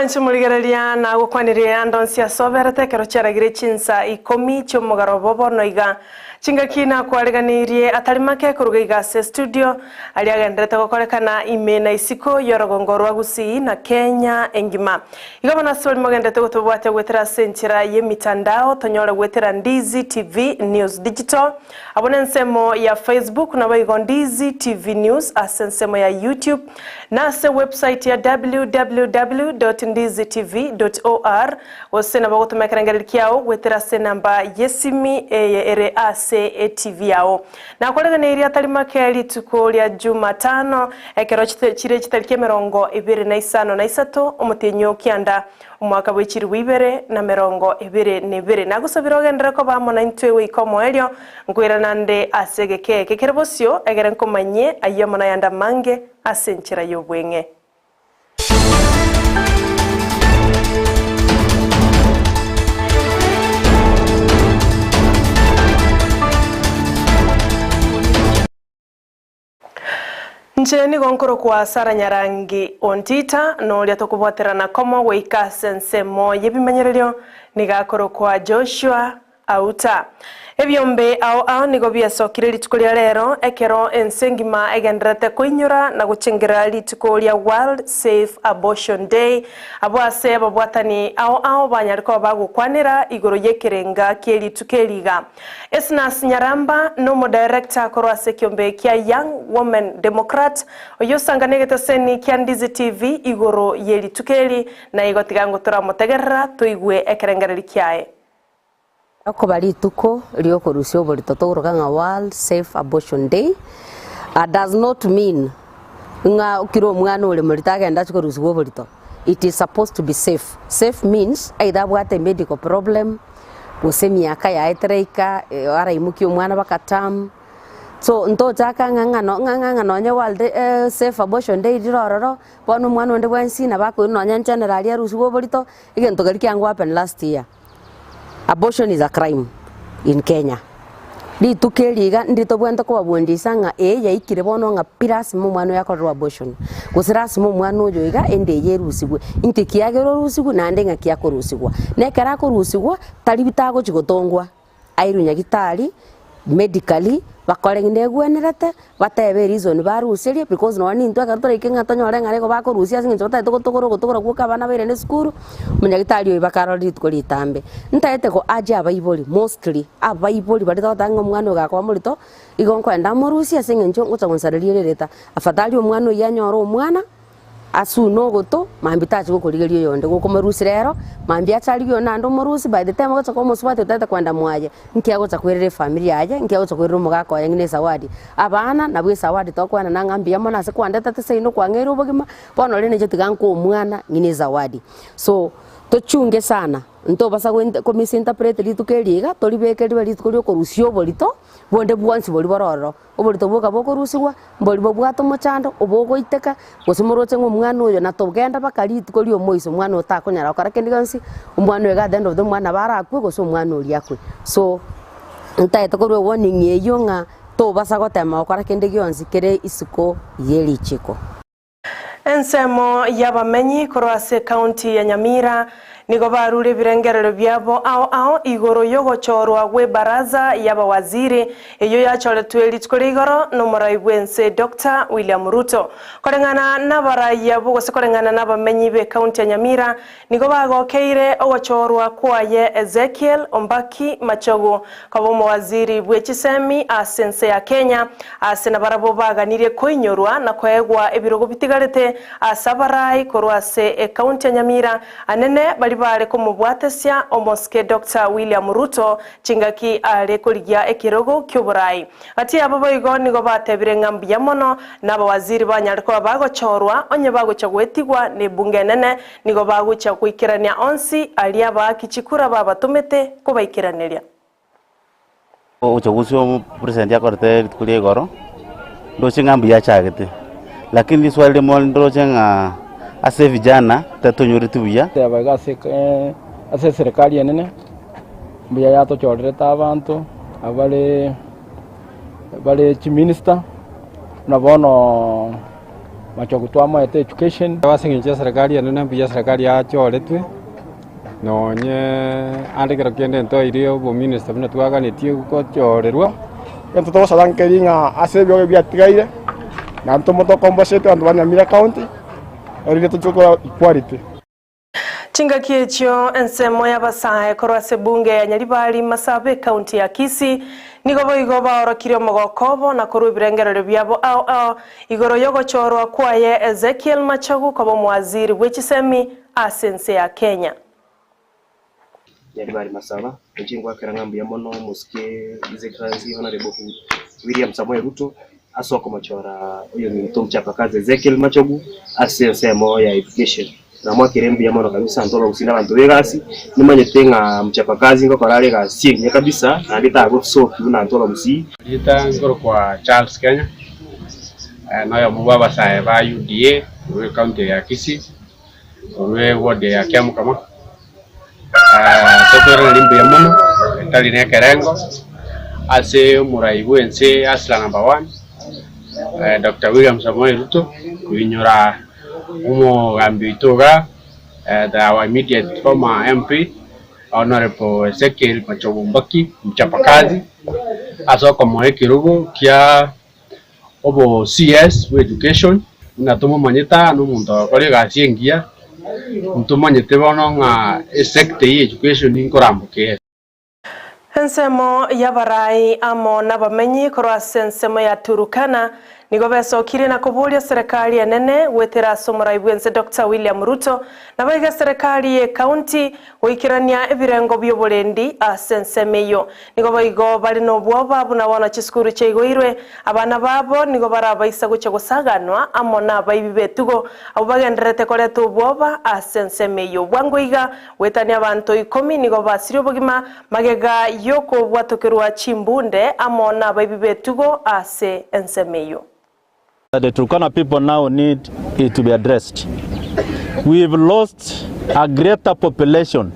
Mwanchi muligereria na gukwaniria ndonsia soberete kero charagire Chinsa Ikomi chomugaro bobo noiga chingakina kwariganirie atarimake kuruga igase studio ali agendete gukorekana imena isiko yorogongo rwa Gusii na Kenya engima igabana sori mogendete gutubwate gwetera senchira ye mitandao tonyora gwetera Ndizi TV News Digital abone nsemo ya Facebook na baigo Ndizi TV News asensemo ya YouTube na se website ya www.ndizitv.or osena bagotumekerengera kiao gwetera se namba yesimi ere ase TV yao na koregana iri atarimake lituko lya Jumatano ekero chire chitarike 25 umutenyo kianda umwaka w'ikiri wibere na 22 nagusabira ogendera ko bamona intwe Ikomo elio ngwira nande asegeke kekerebosyo egere nkomanye ayomona yanda mange asenchira yobwenge Njeni gonkoro kwa Sara Nyarangi Ontita no lya tokubwaterana komo weikase nsemo yebimanyererio nigakoro kwa Joshua Auta ebyombe ao nigo byasokire lituko lya lero ekero ensengima egenderete kuinyura na guchingira lituko lya World Safe Abortion Day abwase babwatani ao banyariko bagukwanira igoro yekerenga kielitukeliga Esnas Nyaramba no director korwase kyombe kya Young Women Democrat oyosanganegete seni kya Ndizi TV igoro yelitukeli na igotigango tora mutegerera tuigwe ekerengereri kyae Ako bali tuko lioko rusio bali totoroga nga World Safe Abortion Day does not mean nga ukiro mwana ole mulitaga ndacho ko rusio bali to. It is supposed to be safe. Safe means either bwate medical problem gose miaka ya etreika ara imukio mwana bakatam so nto jaka nganga nya World Safe Abortion Day dirororo bono mwana onde bwansi na bako no nya general ya rusio bali to igento gali kyangu happen last year. Abortion is a crime in Kenya. Di tukeliga ndito bwento ko babondisa nga yaikire bono nga pirasi mu mwana yakorwa abortion. Gusirasi mu mwana ujo iga ende yerusigwe. Inti kiyagero rusigwe nande nga kiyakorusigwa. Nekera ko rusigwa tali bitago chigotongwa. Airunya gitali medically bakorengine gwenerete batebe reason barusirie because no ni ntwa katora ikenga tonyore ngare ko bakorusia singe chota gutogora guka bana bere ne skuru munyagitali oyi bakarori tukori tambe ntaete ko aje abaiboli mostly abaiboli bari tanga mwana gakwa murito igonko enda murusia singe ncho ngucha gonsaririe leta afadhali omwana yanyoro omwana asu no goto mambita chiko kurigerio yonde gukomarusi rero mambia chaliyo nando murusi by the time gocha ko muswate tata kwanda mwaje nkiya gocha kwerere family yaje nkiya gocha kwerere mugako yangine sawadi abana na bwe sawadi tokwana na ngambia mona se kwanda tata seino kwangero bogima bono rene je tiganko omwana ngine zawadi so tochunge sana nto basa ko misinterpret litukeliga tolibeke litukeli ko rusio bolito bonde bwansi boli bororo obolito boka boko rusigwa boli bobwato mochando obogo iteka gosimoroche ngomwana oyo na togenda bakali tukoli omoiso mwana otakonyara okarakendigansi omwana ega the end of the mwana barakwe goso omwana oliakwe so ntaete ko warning eyo nga to basa gotema okarakendigansi kere isiko yelichiko ensemo yabamenyi korwase county ya Nyamira nigo barure birengerero byabo ao igoro yogochorwa gwe baraza yaba waziri eyo yacholetwe litkorigoro no muraibwense Dr. William Ruto korengana nabaraya bugose korengana nabamenyi be county ya Nyamira nigo bagokeire ogochorwa kwaye Ezekiel Ombaki Machogo kabo waziri bwechisemi asense ya Kenya asena barabo baganire koinyorwa na kwegwa ebirogo bitigarete asabarai korwase county ya Nyamira anene bali ko mubwatesia omoske Dr. William Ruto chingaki ale kuligia ekirogo kyuburai ati abo boigo nigo batebire ngambia mono naba waziri banyariko bagochorwa onye bagochagwetigwa ne bunge nene nigo bagucha kuikirania onsi alia bakichikura babatumete ko baikiraneria uchaguzi wa president ya korte kulie goro ndo chingambia chagete lakini swali mondo chenga ase vijana tatonyori tuya abaga ase serikali nene mbiya yato choreta abantu abale chiminister na bono machogu twamaete education basinginche serikali eno nambuya serikali yachoretwe nonye andikira kende nto irio bo minister buna twaganitie gukochorerwa ento togosarankeria ase ebiogo biatigaire na ntomo tokombosete andu ba Nyamira County orire tuchukura equality. Chingaki echo ensemo y'abasae korwa ase bunge ya Nyaribari Masabe County ya Kisii nigo baorokire omogokobo na korwa ebirengerero byabo ao igoro yogochorwa kwaye Ezekiel Machogu koba omwaziri bw'ekisemi ase ense ya Kenya. Nyaribari Masaba ejingwa karangambu ya mono musike Excellency Honorable William Samuel Ruto asoko machora uyo ni mtu mchapakazi Ezekiel Machogu ase ensemo ya education na mwakirembi ya mono kabisa ntoba usina bantu begasi nimanyetenga mchapakazi ngo korale ga sinye kabisa alita go soki na ntoba musi lita ngoro kwa Charles Kenya nayo mubaba sae ba UDA we county ya Kisii we ward ya Kiamu kama totoro limbu ya mono tali ne kerengo ase murai wense asla number 1 Dr. William Samuel Ruto kuinyora umo gambitoga our immediate former MP Honorable Ezekiel Machogu mchapakazi asoko moe kirugo kia obo CS with education na tomo manyeta no muntu kolega siengia muntu manyete bono nga sector education inkorambuke ensemo y'abarai amo n'abamenyi korwa ensemo ya Turukana nigo besokire na kubulia serikali enene wetera somorai bwense Dr. William Ruto na baiga serikali ye county wikirania ebirengo byobolendi asensemeyo nigo baigo bali no bwoba buna wana chiskuru cheigoirwe abana babo nigo barabaisa guche gusaganwa amo na baibi betugo abo bagenderete koreto ubwoba asensemeyo bwangoiga wetani abantu Ikomi nigo basiri obugima magega yoko bwatokerwa chimbunde amo na baibi betugo ase ensemeyo. The Turkana people now need it to be addressed. We've lost a greater population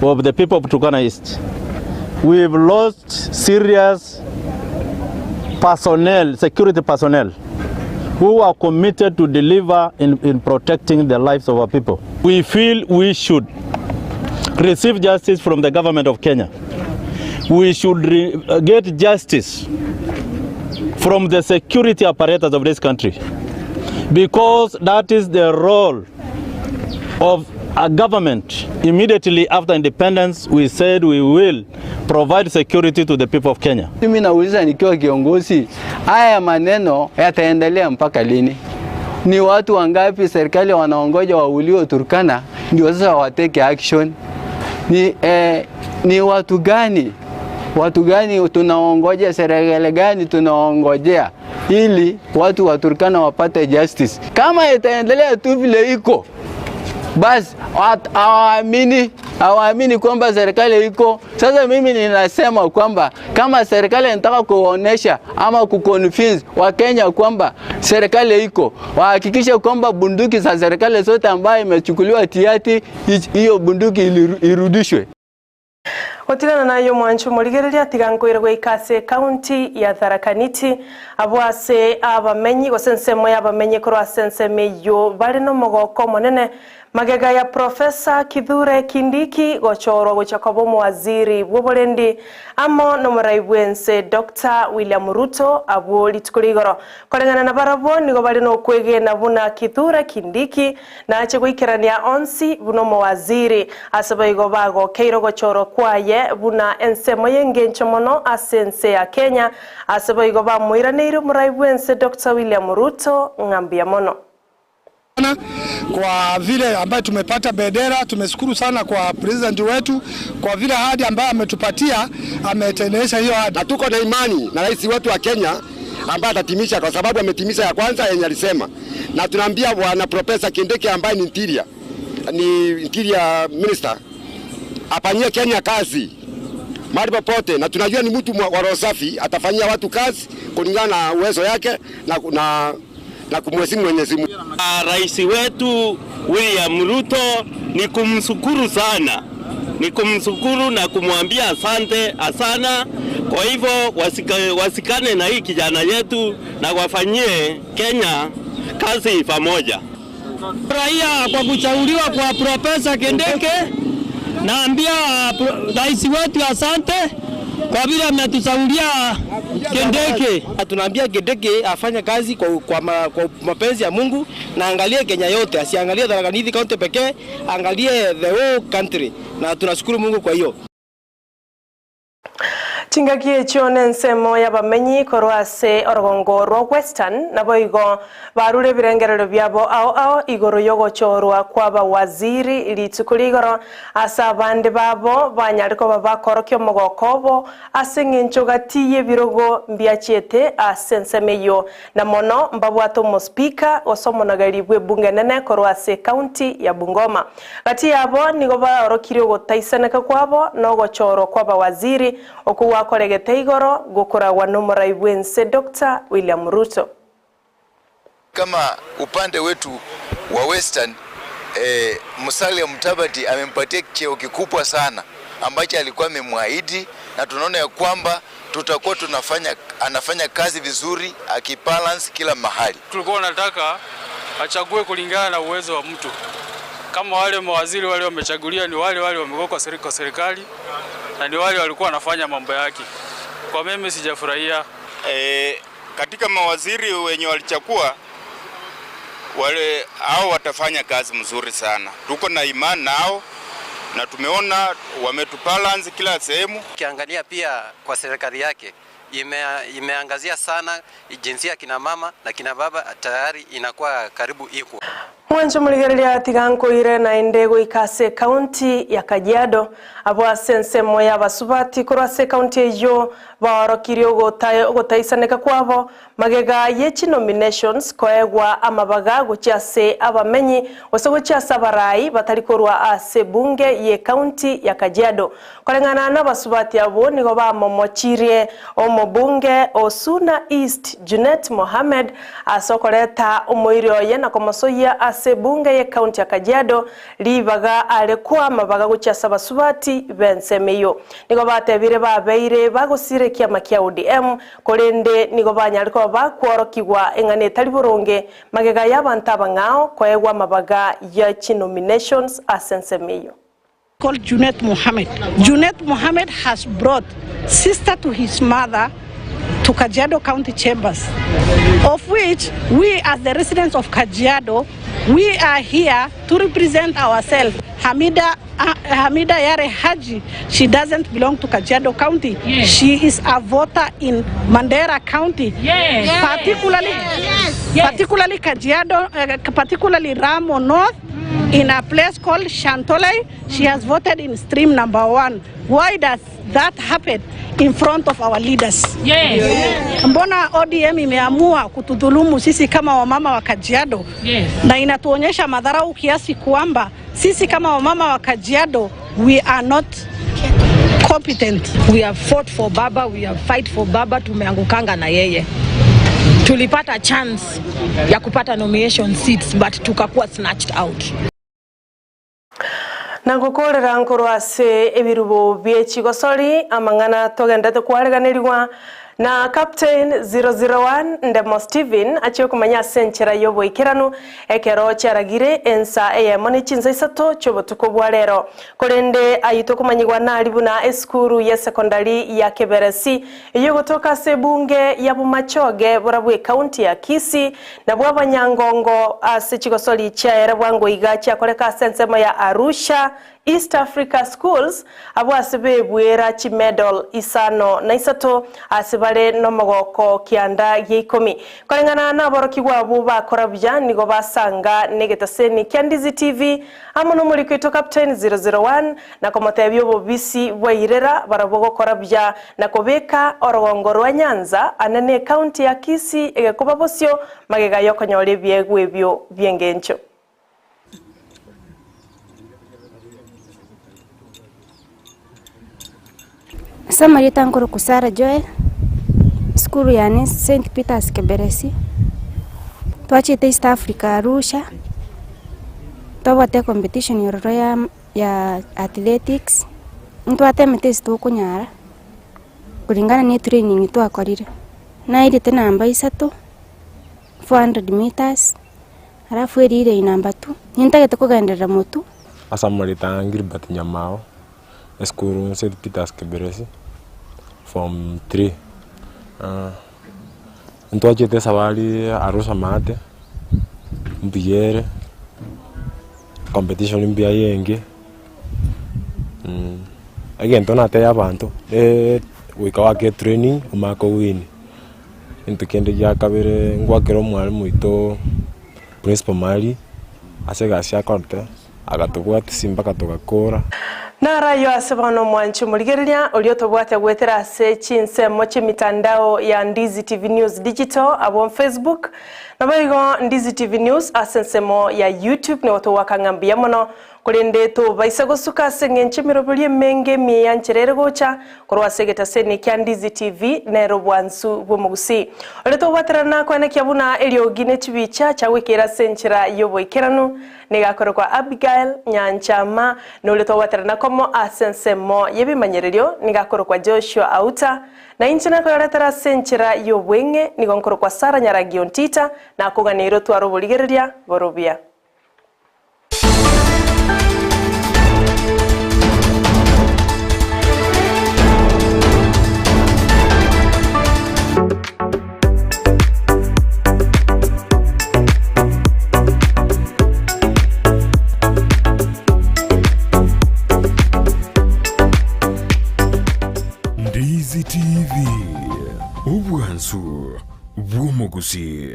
of the people of Turkana East. We've lost serious personnel, security personnel, who are committed to deliver in protecting the lives of our people. We feel we should receive justice from the government of Kenya. We should get justice from the security apparatus of this country, because that is the role of a government. Immediately after independence, we said we will provide security to the people of Kenya. Mimi nauliza nikiwa kiongozi, haya maneno yataendelea mpaka lini? Ni watu wangapi serikali wanaongoja wauliwe Turkana ndio sasa wateke action? Ni watu gani? Watu gani tunaongoja, serikali gani tunaongojea ili watu wa Turkana wapate justice? Kama itaendelea tu vile iko, basi hawaamini kwamba serikali iko. Sasa mimi ninasema kwamba kama serikali inataka kuonesha ama kuconvince Wakenya kwamba serikali iko, wahakikishe kwamba bunduki za serikali zote ambayo imechukuliwa tiati, hiyo bunduki irudishwe. Otigana nayo mwanchu murigereria tigankoire gweikase county ya Tharaka-Nithi abwase abamenyi gosensemo y'abamenyi korwa sensemeyo bari no mogoko monene magega ya Professor Kithure Kindiki gochoro gochakobo mwaziri bwobolendi amo no muraibwense Dr. William Ruto abwoli tukurigoro kolengana na barabo nigo bari no kwege na buna Kithure Kindiki na ache goikerania onsi buno mwaziri asabaigo bago keiro gochoro kwaye buna ensemo yengencho mono asense ya Kenya asabaigo ba muiraniro muraibwense Dr. William Ruto ngambia mono. Kwa vile ambaye tumepata bendera, tumeshukuru sana kwa president wetu kwa vile ahadi ambaye ametupatia, ametekeleza hiyo ahadi. Na tuko na imani na rais wetu wa Kenya ambaye atatimisha, kwa sababu ametimiza ya kwanza yenye alisema. Na tunaambia bwana Professor Kindiki ambaye ni interior minister afanyie Kenya kazi mahali popote, na tunajua ni mtu wa roho safi, atafanyia watu kazi kulingana na uwezo yake na kumheshimu Mwenyezi Mungu. Rais wetu William Ruto ni kumshukuru sana. Ni kumshukuru na kumwambia asante asana. Kwa hivyo wasikane na hii kijana yetu na wafanyie Kenya kazi pamoja. Raia kwa kuchaguliwa kwa Profesa Kindiki, naambia rais wetu asante kwa vile ametusaudia Kindiki. Tunaambia Kindiki afanye kazi kwa mapenzi ya Mungu na angalie Kenya yote, asiangalie Tharaka Nithi County pekee, angalie the whole country, na tunashukuru Mungu kwa hiyo. Chingakie chione nsemo y'abamenyi korwase orogongo rwa Western nabo igo barure birengerero byabo ao igoro yogochorwa kwaba waziri litukuri igoro asa bande babo banyariko babakorokyo mogokobo asengencho gatiye birogo mbiachete asensemeyo na mono mbabwato mo speaker osomonagaribwe bunge nene korwase county ya Bungoma gati yabo nigo barokire gotaisaneka kwabo no gochoro kwaba waziri okuwa koregete igoro gukoragwa n'umuraibu wense Dr. William Ruto. Kama upande wetu wa Western Musalia Mudavadi amempatia cheo kikubwa sana ambacho alikuwa amemwaahidi, na tunaona ya kwamba tutakuwa anafanya kazi vizuri akibalance kila mahali. Tulikuwa tunataka achague kulingana na uwezo wa mtu. Kama wale mawaziri wale wamechagulia ni wale wamekuwa kwa serikali na ni wale walikuwa wanafanya mambo yake. Kwa mimi sijafurahia. Katika mawaziri wenye walichukua wale hao watafanya kazi mzuri sana. Tuko na imani nao na tumeona wametubalance kila sehemu. Kiangalia pia kwa serikali yake imeangazia sana jinsia ya kina mama na kina baba, tayari inakuwa karibu iko. Mwanzo muligerelia tiganko ire na indego ikase county ya Kajiado abo asensemo y'abasubati kurase county ejo barokiryo gotaisaneka kwabo magega yechi nominations koegwa amabaga gucyase abamenyi wasogo cyasa barai batarikorwa ase bunge ye county ya Kajiado korengana n'abasubati abo nigo bamomochirie omobunge Osuna East Junet Mohamed asokoreta omoirio ye na komosoya ase bunge ye county ya Kajiado libaga alekuwa mabaga gucyasa basubati bensemeyo nigo batebire babeire bagusire kiama kia ODM korende nigo banyariko bakworokigwa engane tari buronge magega y'abantu abangao koegwa mabaga ya nominations asensemeyo. Called Junet Mohamed. Junet Mohamed has brought sister to his mother to Kajiado County Chambers, of which we as the residents of Kajiado, we are here to represent ourselves. Hamida Yare Haji, she doesn't belong to Kajiado County. Yes. She is a voter in Mandera County. Yes. Particularly Kajiado, particularly Ramo North, in a place called Shantolai. She has voted in stream number 1. Why does that happen in front of our leaders? Yes. Yes. Mbona ODM imeamua kutudhulumu sisi kama wamama wa Kajiado? Yes. Na inatuonyesha madharau kiasi kwamba sisi kama wamama wa Kajiado, we are not competent. We have fought for Baba, we have fight for Baba, tumeangukanga na yeye. Tulipata chance ya kupata nomination seats but tukakuwa snatched out. Nagukorera nkoro ase ebirubo by'ekigosori amangana togendete kwareganirwa na Captain 001 Ndemo Steven achiyo kumanya senchera yobo ikiranu ekero cyaragire ensa eyemoni Chinsa isato cyobotuko bwarero korende ayito kumanyirwa nalibu na eskuru ya secondary ya Keberesi iyo gotoka sebunge ya Bumachoge burabwe county ya Kisii na bwabanyangongo ase kigosori cyera bwango igacha koreka sensema ya Arusha East Africa Schools abo asibe bwera chi medal isano na isato asibale no mogoko kianda ye Ikomi korengana na borokigwa abo bakorabya nigo basanga negetaseni kya Ndizi TV amono muri kwito Captain 001 na komotebyo bobisi bwairera barabogo korabya na kobeka orogongo rwa Nyanza anane county ya Kisii egekuba bosyo magega yokonyole byegwebyo byengencho. Samarita Nkuru Kusara Joel, skuru yani St. Peter's Keberesi. Twachite East Africa Arusha. Twabate competition yororo ya athletics. Ntwate metest okunyara. Kulingana ni training twakorire. Na ile tena namba 3 400 meters, Alafu erire inamba 2. Nintagete kugenderera mutu. Asamarita Gilbert Nyamao. Eskuru St. Peter's Keberesi. Form 3. Ntwachete safari Arusha mate. Mbiere. Competition mbia yenge. Again tonate yabantu. Wikawake training umako win. Intukende ya kabere ngwakero mwalimu ito principal mali asega shakorte agatugwati simba katugakora Narayo asebano mwanchu muligeria uliotobwate gwetera se Chinsa moche mitandao ya Ndizi TV News Digital abon Facebook na baigo Ndizi TV News asensemo ya YouTube ne wato wakangambia mono kulende to baisa gusuka sengenche mirobulie menge miyancherere gocha korwa segeta sene kya Ndizi TV ne robwansu bumugusi oleto waterana kwana kyabuna eliogine chibicha chawekera senchira yoboikeranu negakorwa Abigail Nyanchama no oleto waterana komo asensemo yebimanyererio negakorwa Joshua Auta na inchina ko yoretera senchira yobwenge nigonkorwa Sara Nyaragi Ontita na kuganiro twaro buligereria borobia Ndizi TV ubwansu bw'umugusi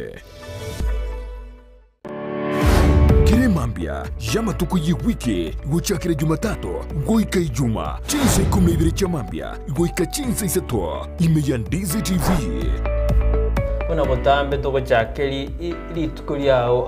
kiremambia y'amatuku y'wiki gucakira Jumatatu goika Ijuma Chinsa 12 chamambia goika Chinsa 3 imeya Ndizi TV Una botambe togo chakeli iri tukuriao